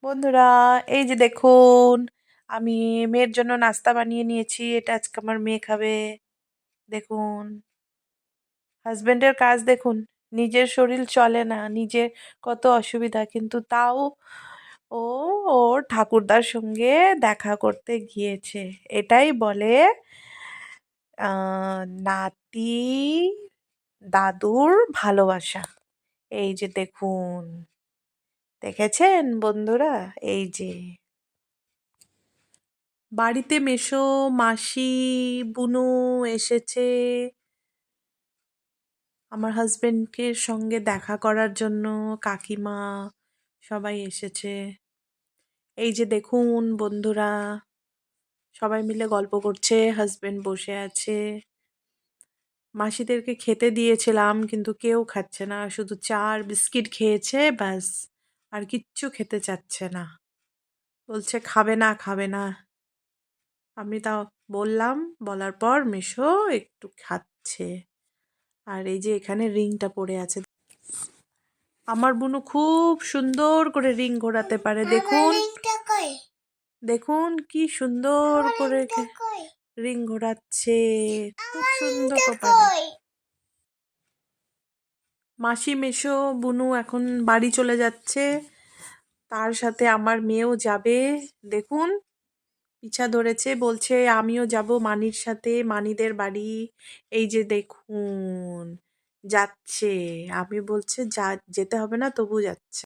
বন্ধুরা, এই যে দেখুন, আমি মেয়ের জন্য নাস্তা বানিয়ে নিয়েছি। এটা আজকে আমার মেয়ে খাবে। দেখুন, হাজবেন্ডের কাজ দেখুন। নিজের শরীর চলে না, নিজের কত অসুবিধা, কিন্তু তাও ও ওর ঠাকুরদার সঙ্গে দেখা করতে গিয়েছে। এটাই বলে নাতি দাদুর ভালোবাসা। এই যে দেখুন, দেখেছেন বন্ধুরা? এই যে বাড়িতে মেসো, মাসি, বুনু এসেছে আমার হাজবেন্ডকে সঙ্গে দেখা করার জন্য। কাকিমা সবাই এসেছে। এই যে দেখুন বন্ধুরা, সবাই মিলে গল্প করছে, হাজবেন্ড বসে আছে। মাসিদেরকে খেতে দিয়েছিলাম, কিন্তু কেউ খাচ্ছে না, শুধু চা আর বিস্কিট খেয়েছে, ব্যাস। আর কিচ্ছু খেতে চাচ্ছে না, বলছে খাবে না খাবে না। আমি তাও বললাম, বলার পর মেশো একটু খাচ্ছে। আর এই যে এখানে রিংটা পড়ে আছে। আমার বুনু খুব সুন্দর করে রিং ঘোরাতে পারে। দেখুন দেখুন কি সুন্দর করে রিং ঘোরাচ্ছে, খুব সুন্দর করে। মাসি মেশো বুনু এখন বাড়ি চলে যাচ্ছে, তার সাথে আমার মেয়েও যাবে। দেখুন, পিছা ধরেছে, বলছে আমিও যাব মানির সাথে, মানিদের বাড়ি। এই যে দেখুন যাচ্ছে, আমি বলছে যেতে হবে না, তবু যাচ্ছে।